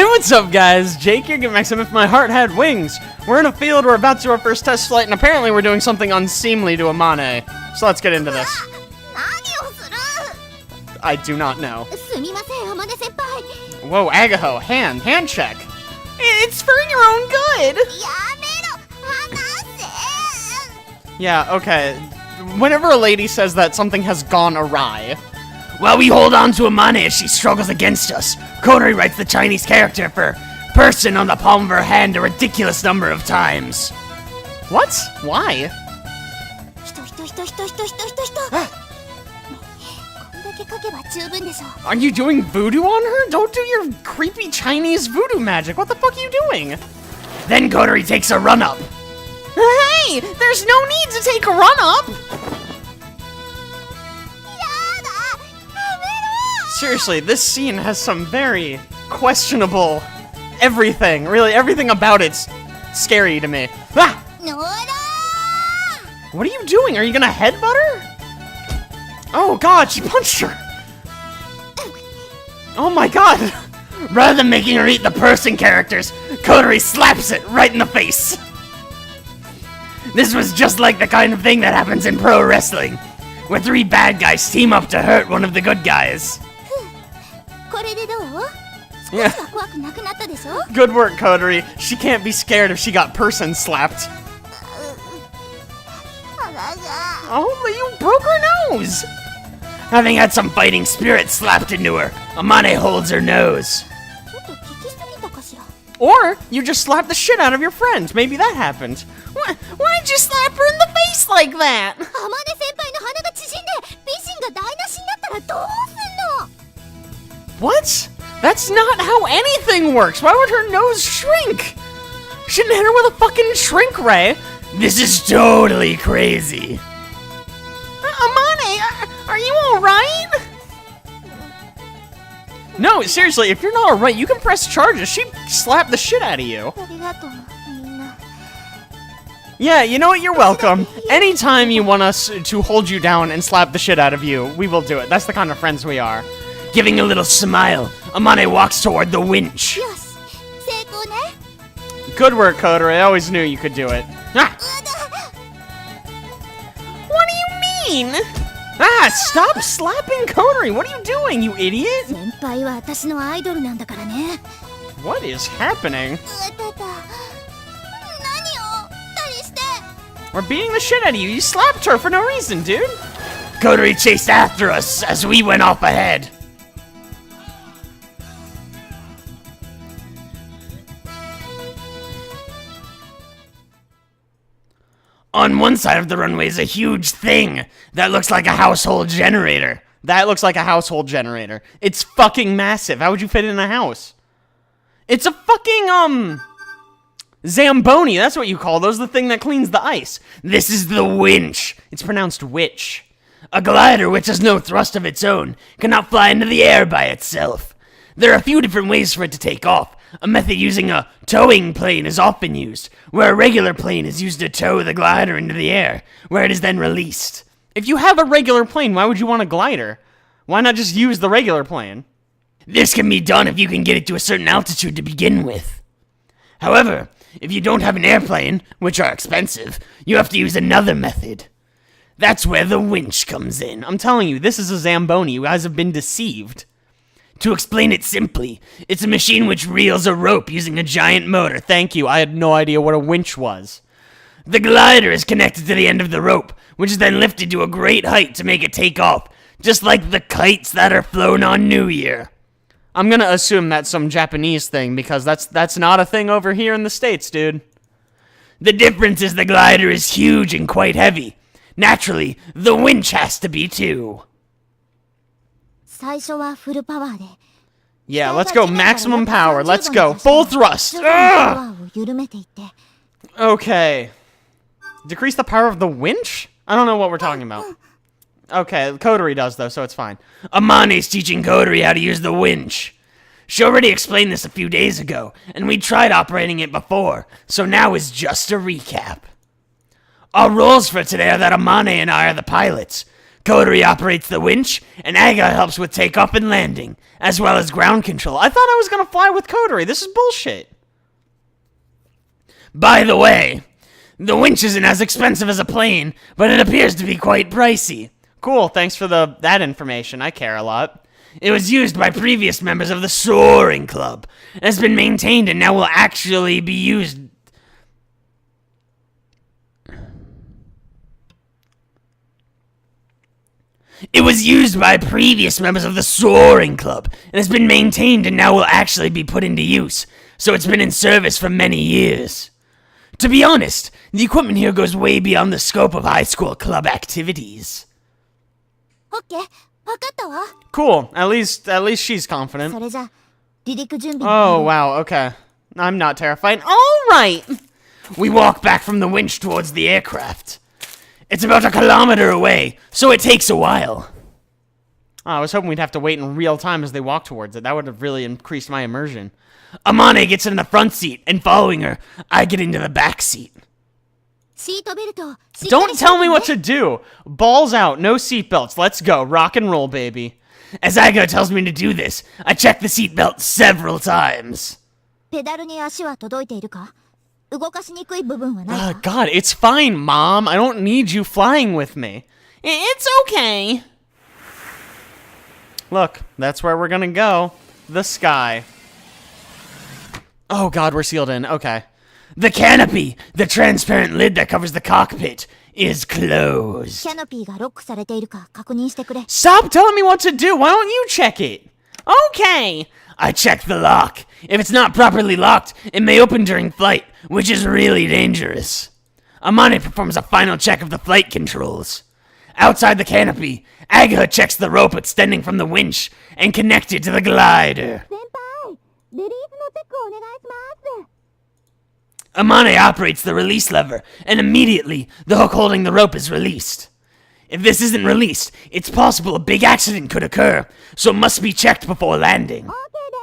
Hey, what's up, guys? Jake here, Get Maxim If My Heart Had Wings. We're in a field, we're about to do our first test flight, and apparently we're doing something unseemly to Amane. So let's get into this. I do not know. Whoa, Agaho, hand check. It's for your own good. Yeah, okay. Whenever a lady says that, something has gone awry. While we hold on to Amane as she struggles against us, Kodori writes the Chinese character for person on the palm of her hand a ridiculous number of times. What? Why? Are you doing voodoo on her? Don't do your creepy Chinese voodoo magic. What the fuck are you doing? Then Kodori takes a run-up. Hey! There's no need to take a run-up! Seriously, this scene has some very questionable everything. Really, everything about it's scary to me. Ah! What are you doing? Are you gonna headbutt her? Oh god, she punched her! Oh my god! Rather than making her eat the person characters, Kodori slaps it right in the face. This was just like the kind of thing that happens in pro wrestling, where three bad guys team up to hurt one of the good guys. Yeah. Good work, Kodori. She can't be scared if she got person slapped. Oh, you broke her nose! Having had some fighting spirit slapped into her, Amane holds her nose. Or you just slapped the shit out of your friend. Maybe that happened. Why'd you slap her in the face like that? What? That's not how anything works. Why would her nose shrink? Shouldn't hit her with a fucking shrink ray. This is totally crazy. Amane, are you alright? No, seriously, if you're not alright, you can press charges. She slapped the shit out of you. Yeah, you know what? You're welcome. Anytime you want us to hold you down and slap the shit out of you, we will do it. That's the kind of friends we are. Giving a little smile, Amane walks toward the winch. Good work, Kodori. I always knew you could do it. Ah. What do you mean? Ah, stop slapping Kodori. What are you doing, you idiot? What is happening? We're beating the shit out of you. You slapped her for no reason, dude. Kodori chased after us as we went off ahead. On one side of the runway is a huge thing that looks like a household generator. That looks like a household generator. It's fucking massive. How would you fit it in a house? It's a fucking, Zamboni. That's what you call those. The thing that cleans the ice. This is the winch. It's pronounced witch. A glider which has no thrust of its own, cannot fly into the air by itself. There are a few different ways for it to take off. A method using a towing plane is often used, where a regular plane is used to tow the glider into the air, where it is then released. If you have a regular plane, why would you want a glider? Why not just use the regular plane? This can be done if you can get it to a certain altitude to begin with. However, if you don't have an airplane, which are expensive, you have to use another method. That's where the winch comes in. I'm telling you, this is a Zamboni. You guys have been deceived. To explain it simply, it's a machine which reels a rope using a giant motor. Thank you, I had no idea what a winch was. The glider is connected to the end of the rope, which is then lifted to a great height to make it take off, just like the kites that are flown on New Year. I'm gonna assume that's some Japanese thing, because that's not a thing over here in the States, dude. The difference is the glider is huge and quite heavy. Naturally, the winch has to be too. Yeah, let's go maximum power. Let's go. Full thrust. Ugh! Okay. Decrease the power of the winch? I don't know what we're talking about. Okay, Kodori does, though, so it's fine. Amane's teaching Kodori how to use the winch. She already explained this a few days ago, and we tried operating it before, so now is just a recap. Our roles for today are that Amane and I are the pilots. Kodori operates the winch, and Aga helps with takeoff and landing, as well as ground control. I thought I was gonna fly with Kodori. This is bullshit. By the way, the winch isn't as expensive as a plane, but it appears to be quite pricey. Cool, thanks for that information. I care a lot. It was used by previous members of the Soaring Club, and has been maintained and now will actually be used. It was used by previous members of the Soaring Club, and has been maintained and now will actually be put into use, so it's been in service for many years. To be honest, the equipment here goes way beyond the scope of high school club activities. オッケー、わかったわ。 Cool, at least she's confident. それじゃ、離陸準備。 Oh, wow, okay. I'm not terrified. Alright! We walk back from the winch towards the aircraft. It's about a kilometer away, so it takes a while. Oh, I was hoping we'd have to wait in real time as they walk towards it. That would have really increased my immersion. Amane gets in the front seat, and following her, I get into the back seat. シートベルトをしっかり Don't して tell me ね what to do! Balls out, no seatbelts. Let's go. Rock and roll, baby. As Aigo tells me to do this, I check the seatbelt several times. ペダルに足は届いているか動かしにくい部分はないか God, it's fine, Mom. I don't need you flying with me. It's okay. Look, that's where we're gonna go. The sky. Oh, God, we're sealed in. Okay. The canopy, the transparent lid that covers the cockpit, is closed. キャノピーがロックされているか確認してくれ Stop telling me what to do. Why don't you check it? Okay. I check the lock. If it's not properly locked, it may open during flight, which is really dangerous. Amane performs a final check of the flight controls. Outside the canopy, Aga checks the rope extending from the winch and connected to the glider. 先輩リリースのチェックをお願いします Amane operates the release lever, and immediately, the hook holding the rope is released. If this isn't released, it's possible a big accident could occur, so it must be checked before landing. オーケーで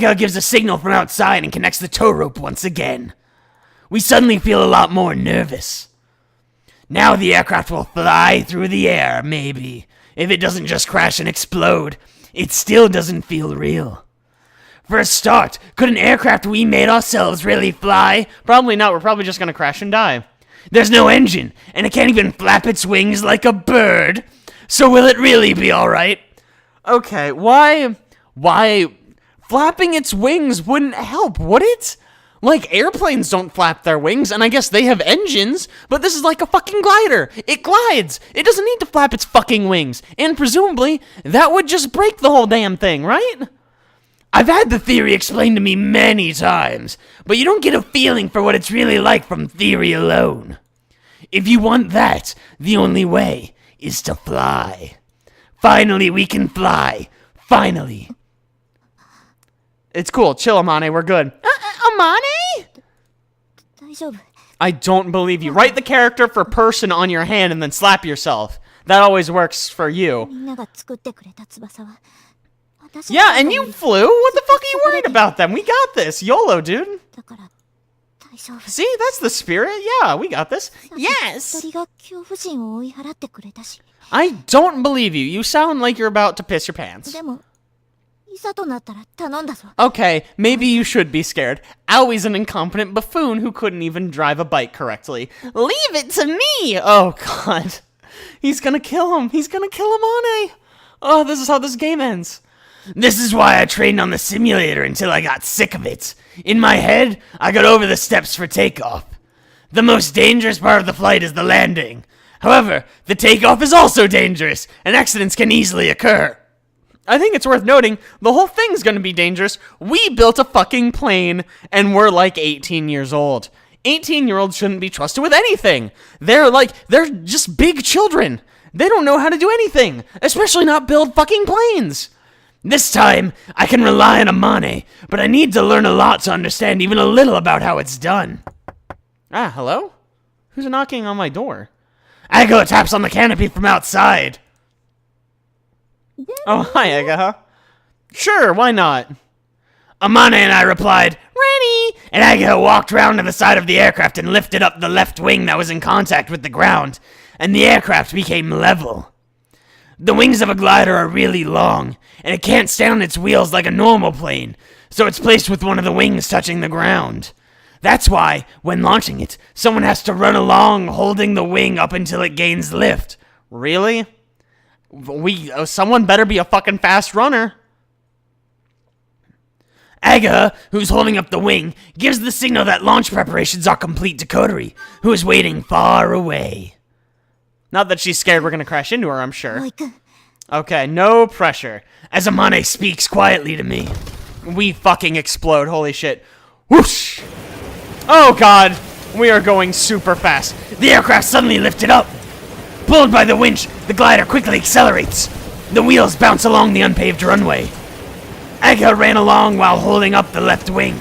す Aga gives a signal from outside and connects the tow rope once again. We suddenly feel a lot more nervous. Now the aircraft will fly through the air, maybe. If it doesn't just crash and explode, it still doesn't feel real. For a start, could an aircraft we made ourselves really fly? Probably not. We're probably just gonna crash and die. There's no engine, and it can't even flap its wings like a bird. So will it really be alright? Okay, why flapping its wings wouldn't help, would it? Like, airplanes don't flap their wings, and I guess they have engines, but this is like a fucking glider. It glides. It doesn't need to flap its fucking wings. And presumably, that would just break the whole damn thing, right? I've had the theory explained to me many times, but you don't get a feeling for what it's really like from theory alone. If you want that, the only way is to fly. Finally, we can fly. Finally. It's cool. Chill, Amane. We're good. Amane? 大丈夫 I don't believe you. Write the character for person on your hand and then slap yourself. That always works for you. みんなが作ってくれた翼は私 Yeah, and you flew? What the fuck are you worried about them? We got this. YOLO, dude. だから大丈夫 See, that's the spirit. Yeah, we got this. 一 Yes! 人が恐怖心を追い払ってくれたし I don't believe you. You sound like you're about to piss your pants. でもいざとなったら頼んだぞ Okay, maybe you should be scared. Aoi's an incompetent buffoon who couldn't even drive a bike correctly. Leave it to me! Oh, God. He's gonna kill him. He's gonna kill Amane. Oh, this is how this game ends. This is why I trained on the simulator until I got sick of it. In my head, I got over the steps for takeoff. The most dangerous part of the flight is the landing. However, the takeoff is also dangerous, and accidents can easily occur. I think it's worth noting, the whole thing's gonna be dangerous. We built a fucking plane, and we're like 18 years old. 18-year-olds shouldn't be trusted with anything. They're just big children. They don't know how to do anything, especially not build fucking planes. This time, I can rely on Amane, but I need to learn a lot to understand even a little about how it's done. Ah, hello? Who's knocking on my door? Aga taps on the canopy from outside. Oh, hi, Aga. Sure, why not? Amane and I replied, "Ready!" And Aga walked round to the side of the aircraft and lifted up the left wing that was in contact with the ground. and the aircraft became level. The wings of a glider are really long, and it can't stand on its wheels like a normal plane, so it's placed with one of the wings touching the ground. That's why, when launching it, someone has to run along holding the wing up until it gains lift. Really? Someone better be a fucking fast runner. Aga, who's holding up the wing, gives the signal that launch preparations are complete to Kodori, who is waiting far away. Not that she's scared we're gonna crash into her, I'm sure. 葵くん Okay, no pressure. As Amane speaks quietly to me. We fucking explode, holy shit. Whoosh! Oh god! We are going super fast. The aircraft suddenly lifted up. Pulled by the winch, the glider quickly accelerates. The wheels bounce along the unpaved runway. Aga ran along while holding up the left wing.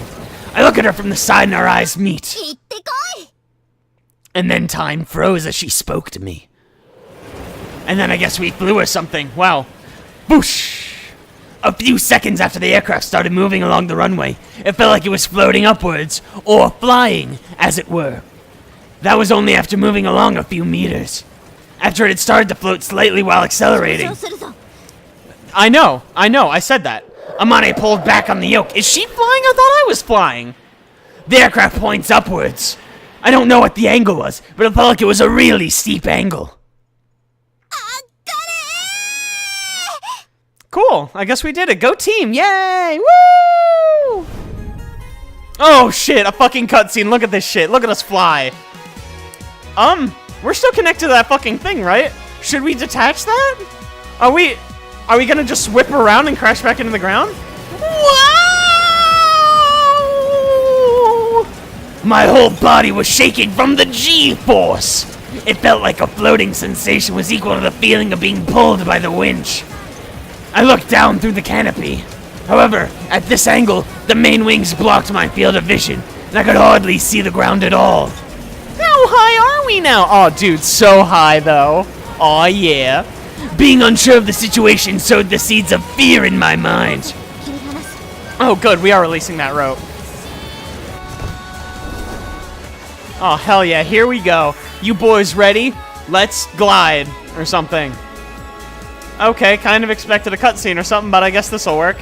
I look at her from the side and our eyes meet. 行ってこい And then time froze as she spoke to me. And then I guess we flew or something. Wow. Boosh! A few seconds after the aircraft started moving along the runway, it felt like it was floating upwards, or flying, as it were. That was only after moving along a few meters. After it had started to float slightly while accelerating, そうするぞ I know, I said that. Amane pulled back on the yoke. Is she flying? I thought I was flying. The aircraft points upwards. I don't know what the angle was, but it felt like it was a really steep angle. Cool, I guess we did it. Go team, yay! Woo! Oh shit, a fucking cutscene. Look at this shit. Look at us fly. We're still connected to that fucking thing, right? Should we detach that? Are we gonna just whip around and crash back into the ground? Wow! My whole body was shaking from the G-force. It felt like a floating sensation was equal to the feeling of being pulled by the winch. I looked down through the canopy. However, at this angle, the main wings blocked my field of vision, and I could hardly see the ground at all. How high are we now? Oh, dude, so high, though. Oh, yeah. Being unsure of the situation sowed the seeds of fear in my mind. 切り離す Oh, good, we are releasing that rope. Oh, hell yeah, here we go. You boys ready? Let's glide, or something. Okay, kind of expected a cutscene or something, but I guess this'll work.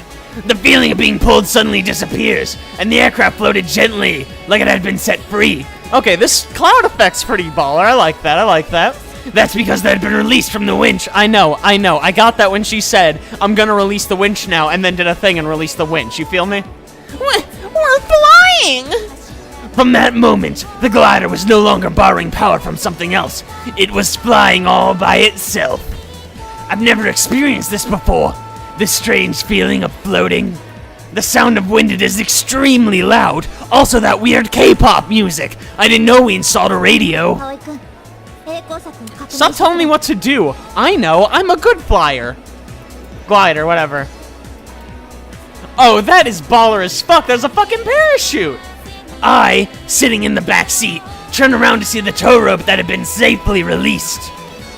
The feeling of being pulled suddenly disappears, and the aircraft floated gently, like it had been set free. Okay, this cloud effect's pretty baller. I like that. That's because they had been released from the winch. I know. I got that when she said, I'm gonna release the winch now, and then did a thing and released the winch. You feel me? We're flying! From that moment, the glider was no longer borrowing power from something else. It was flying all by itself. I've never experienced this before. This strange feeling of floating. The sound of wind is extremely loud. Also that weird K-pop music. I didn't know we installed a radio. 葵くん栄光策を確認 Stop して telling me what to do. I know. I'm a good flyer. Glider, whatever. Oh, that is baller as fuck. There's a fucking parachute. I, sitting in the back seat, turned around to see the tow rope that had been safely released.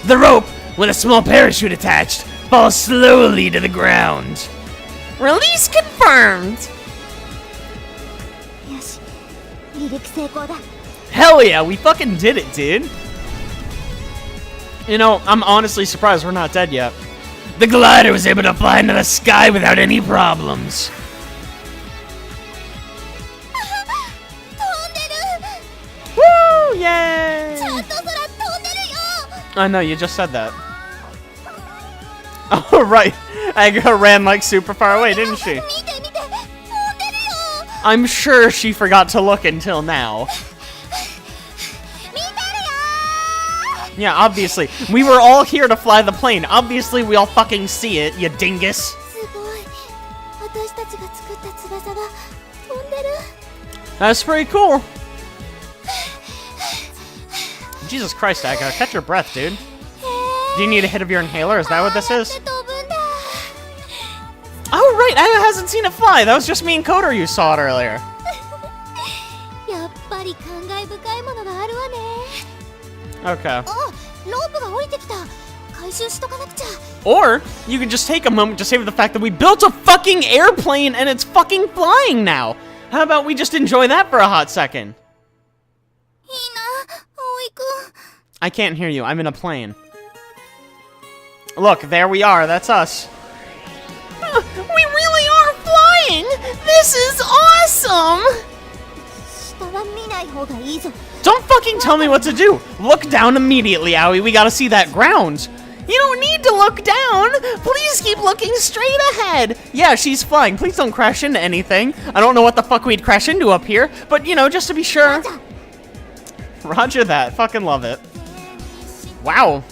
The rope, with a small parachute attached, falls slowly to the ground. Release confirmed. よし離陸成功だ Hell yeah, we fucking did it, dude. You know, I'm honestly surprised we're not dead yet. The glider was able to fly into the sky without any problems. 飛んでる Woo! Yay! ちゃんと空飛んでるよ I know, you just said that. Oh, right. Aga ran like super far away, didn't she? 見て見て飛んでるよ I'm sure she forgot to look until now. 見てるよ Yeah, obviously. We were all here to fly the plane. Obviously, we all fucking see it, you dingus. すごい私たちが作った翼が飛んでる That's pretty cool. Jesus Christ, Aga. Catch your breath, dude. Do you need a hit of your inhaler? Is that what this is? 飛ぶんだ Oh, right. Aga hasn't seen it fly. That was just me and Kotor you saw it earlier. やっぱり感慨深いものがあるわね Okay. あロープが降りてきた回収しとかなくちゃ Or, you can just take a moment to savor the fact that we built a fucking airplane and it's fucking flying now. How about we just enjoy that for a hot second? いいな葵くん I can't hear you. I'm in a plane. Look, there we are. That's us. We really are flying! This is awesome! 下は見ない方がいいぞ。 Don't fucking tell me what to do. Look down immediately, Aoi. We gotta see that ground. You don't need to look down! Please keep looking straight ahead! Yeah, she's flying. Please don't crash into anything. I don't know what the fuck we'd crash into up here, but you know, just to be sure. Roger that. Fucking love it. Wow.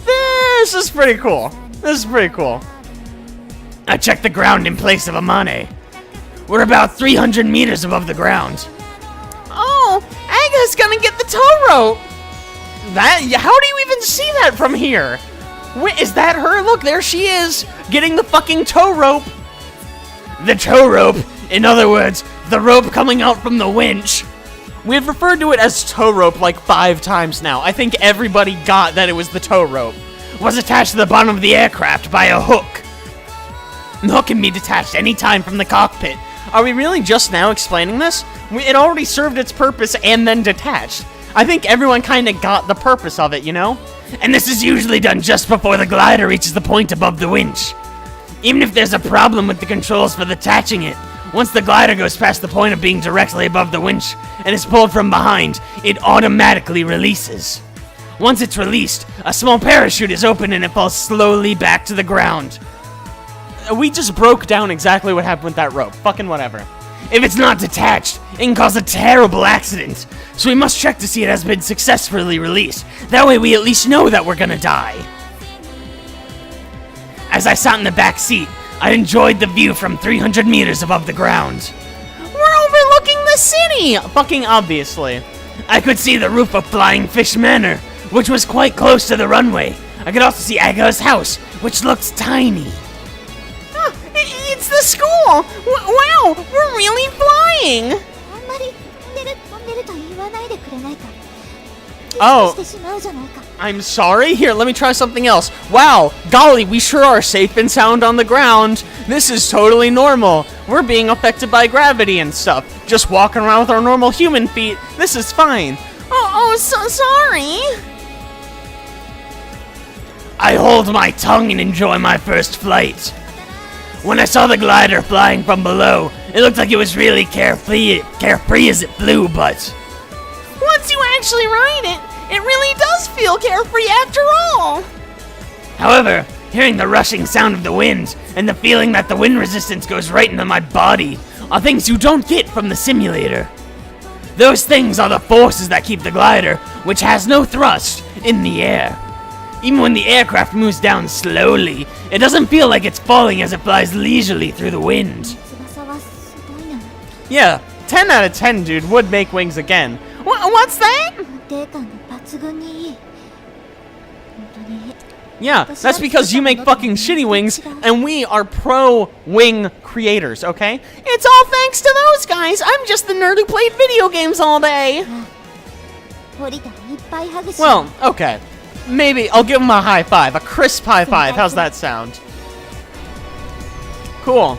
This is pretty cool. This is pretty cool. I checked the ground in place of Amane. We're about 300 meters above the ground. Oh, Aga's gonna get the tow rope! That, how do you even see that from here? Wait, is that her? Look, there she is, getting the fucking tow rope. The tow rope, in other words, the rope coming out from the winch. We've referred to it as tow rope like 5 times now. I think everybody got that it was the tow rope. Was attached to the bottom of the aircraft by a hook. The hook can be detached anytime from the cockpit. Are we really just now explaining this? It already served its purpose and then detached. I think everyone kind of got the purpose of it, you know? And this is usually done just before the glider reaches the point above the winch. Even if there's a problem with the controls for detaching it, once the glider goes past the point of being directly above the winch and is pulled from behind, it automatically releases. Once it's released, a small parachute is opened and it falls slowly back to the ground. We just broke down exactly what happened with that rope. Fucking whatever. If it's not detached, it can cause a terrible accident, so we must check to see it has been successfully released. That way we at least know that we're gonna die. As I sat in the back seat, I enjoyed the view from 300 meters above the ground. We're overlooking the city! Fucking obviously. I could see the roof of Flying Fish Manor, which was quite close to the runway. I could also see Aga's house, which looks tiny. It's the school! Wow, we're really flying! あんまり飛んでると言わないでくれないか。 Oh. してしまうじゃないか。 I'm sorry? Here, let me try something else. Wow, golly, we sure are safe and sound on the ground. This is totally normal. We're being affected by gravity and stuff. Just walking around with our normal human feet. This is fine. Oh, so sorry. I hold my tongue and enjoy my first flight. When I saw the glider flying from below, it looked like it was really carefree as it flew, but... Once you actually ride it, it really does feel carefree after all. However, hearing the rushing sound of the wind and the feeling that the wind resistance goes right into my body are things you don't get from the simulator. Those things are the forces that keep the glider, which has no thrust, in the air. Even when the aircraft moves down slowly, it doesn't feel like it's falling as it flies leisurely through the wind. 翼はすごいな。 Yeah, 10 out of 10, dude, would make wings again. What's that? 安定感が抜群にいい。本当に。 Yeah, that's because you make fucking shitty wings, and we are pro wing creators, okay? It's all thanks to those guys. I'm just the nerd who played video games all day. 降りたらいっぱいハグし。 Well, okay. Maybe I'll give him a high five, a crisp high five. How's that sound? Cool.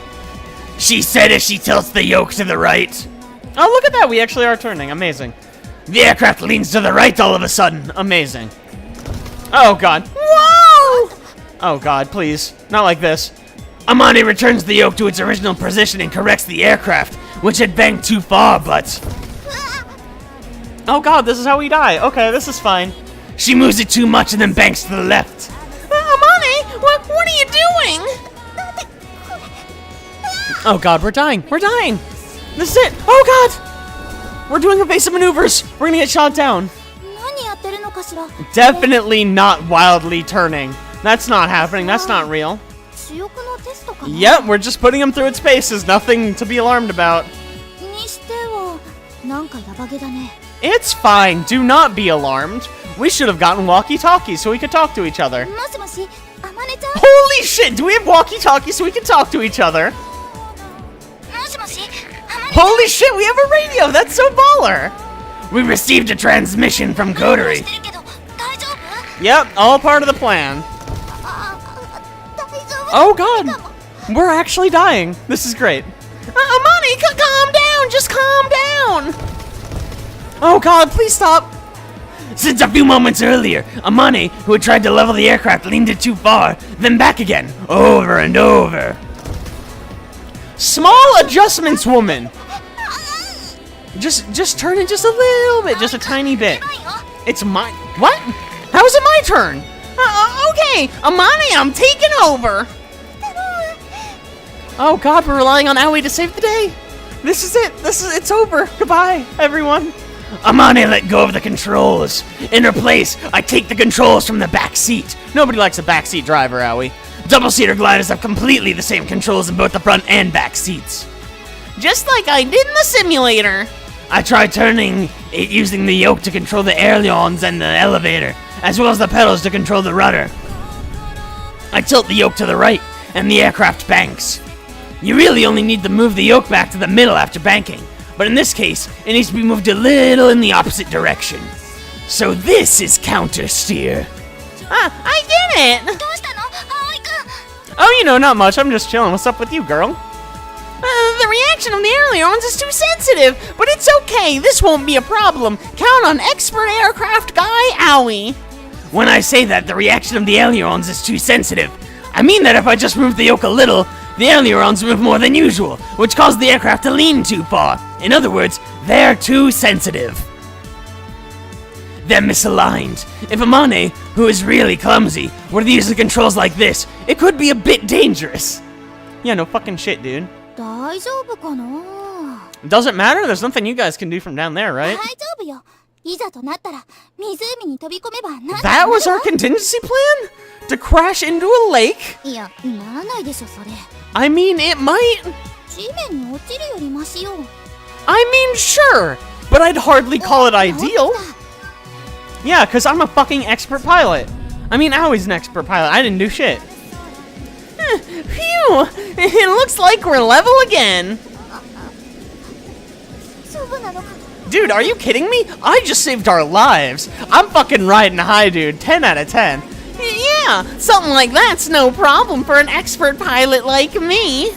She said as she tilts the yoke to the right. Oh, look at that. We actually are turning. Amazing. The aircraft leans to the right all of a sudden. Amazing. Oh, God. Whoa! Oh, God, please. Not like this. Amane returns the yoke to its original position and corrects the aircraft, which had banked too far, but... Oh, God, this is how we die. Okay, this is fine. She moves it too much and then banks to the left. Amane, what are you doing? Oh, God, we're dying. We're dying. This is it. Oh, God. We're doing evasive maneuvers. We're gonna get shot down. 何やってるのかしら。 Definitely not wildly turning. That's not happening. That's not real. 主翼のテストかな。 Yep, we're just putting him through its paces. Nothing to be alarmed about. にしてはなんかヤバげだね。 It's fine. Do not be alarmed. We should have gotten walkie-talkies so we could talk to each other. もしもし、あまねちゃん。 Holy shit! Do we have walkie-talkies so we can talk to each other? もしもし、あまね。 Holy shit! We have a radio. That's so baller. We received a transmission from Coterie. してるけど大丈夫？ Yep, all part of the plan. 大丈夫。 Oh God, we're actually dying. This is great. Amane, calm down. Just calm down. Oh God, please stop. since a few moments earlier, Amane, who had tried to level the aircraft, leaned it too far, then back again, over and over. Small adjustments, woman. Just turn it just a little bit, just a tiny bit. It's my what? How is it my turn? Okay, Amane, I'm taking over. Oh God, we're relying on Aoi to save the day. This is it. It's over. Goodbye, everyone. Amane let go of the controls. In her place, I take the controls from the back seat. Nobody likes a backseat driver, Aoi. Double-seater gliders have completely the same controls in both the front and back seats. Just like I did in the simulator. I tried turning it using the yoke to control the ailerons and the elevator, as well as the pedals to control the rudder. I tilt the yoke to the right, and the aircraft banks. You really only need to move the yoke back to the middle after banking, but in this case, it needs to be moved a little in the opposite direction. So this is counter steer. I get it. どうしたの葵くん Oh, you know, not much. I'm just chilling. What's up with you, girl? The reaction of the ailerons is too sensitive, but it's okay. This won't be a problem. Count on expert aircraft guy Aoi. When I say that the reaction of the ailerons is too sensitive, I mean that if I just move the yoke a little, the ailerons move more than usual, which caused the aircraft to lean too far. In other words, they're too sensitive. They're misaligned. If Amane, who is really clumsy, were to use the controls like this, it could be a bit dangerous. Yeah, no fucking shit, dude. 大丈夫かな Doesn't matter. There's nothing you guys can do from down there, right? 大丈夫よいざとなったら湖に飛び込めばなんとか That なる was our contingency plan? To crash into a lake? いやならないでしょそれ I mean, it might. 地面に落ちるよりマシよ I mean, sure. But I'd hardly call it ideal. Yeah, because I'm a fucking expert pilot. I mean, Aoi's an expert pilot. I didn't do shit. Phew! It looks like we're level again. そうなのか Dude, are you kidding me? I just saved our lives. I'm fucking riding high, dude. 10 out of 10. Yeah, something like that's no problem for an expert pilot like me.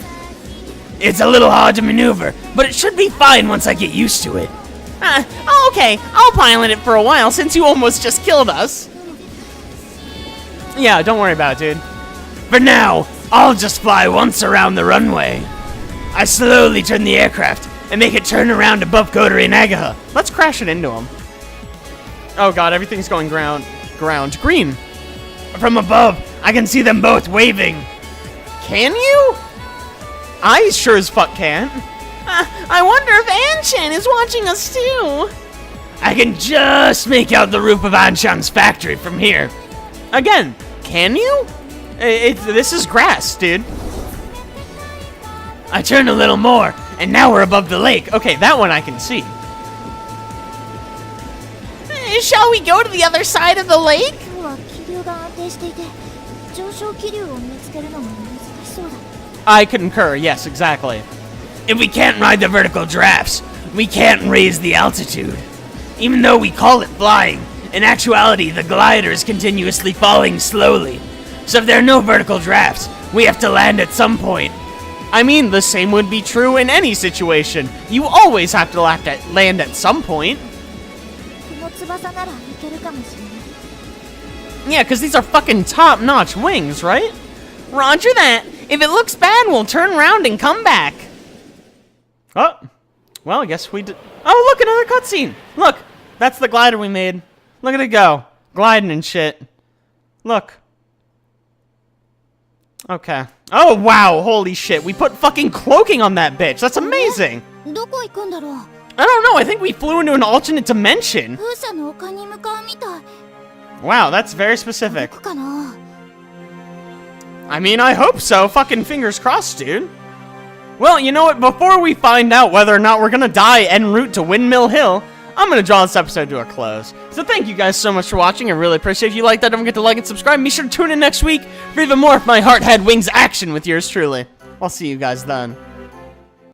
It's a little hard to maneuver, but it should be fine once I get used to it. Okay, I'll pilot it for a while since you almost just killed us. Yeah, don't worry about it, dude. For now, I'll just fly once around the runway. I slowly turn the aircraft and make it turn around above Kodori and Agaha. Let's crash it into him. Oh god, everything's going ground. Green. From above, I can see them both waving. Can you? I sure as fuck can't. I wonder if Anshan is watching us too. I can just make out the roof of Anshan's factory from here. Again, can you? This is grass, dude. I turn a little more, and now we're above the lake. Okay, that one I can see. Shall we go to the other side of the lake? 今日は気流が安定していて上昇気流を見つけるのも難しそうだ I concur, yes, exactly. If we can't ride the vertical drafts, we can't raise the altitude. Even though we call it flying, in actuality, the glider is continuously falling slowly. So if there are no vertical drafts, we have to land at some point. I mean, the same would be true in any situation. You always have to land at some point. この翼ならいけるかもしれない Yeah, because these are fucking top-notch wings, right? Roger that. If it looks bad, we'll turn around and come back. Oh, well, I guess we did. Oh, look, another cutscene. Look, that's the glider we made. Look at it go. Gliding and shit. Look. Okay. Oh, wow, holy shit. We put fucking cloaking on that bitch. That's amazing. どこ行くんだろう I don't know. I think we flew into an alternate dimension. 風車の丘に向かうみたい Wow, that's very specific. 行くかな I mean, I hope so. Fucking fingers crossed, dude. Well, you know what? Before we find out whether or not we're gonna die en route to Windmill Hill, I'm gonna draw this episode to a close. So thank you guys so much for watching. I really appreciate if you like that. Don't forget to like and subscribe. Be sure to tune in next week for even more of my Heart Had Wings action with yours truly. I'll see you guys then.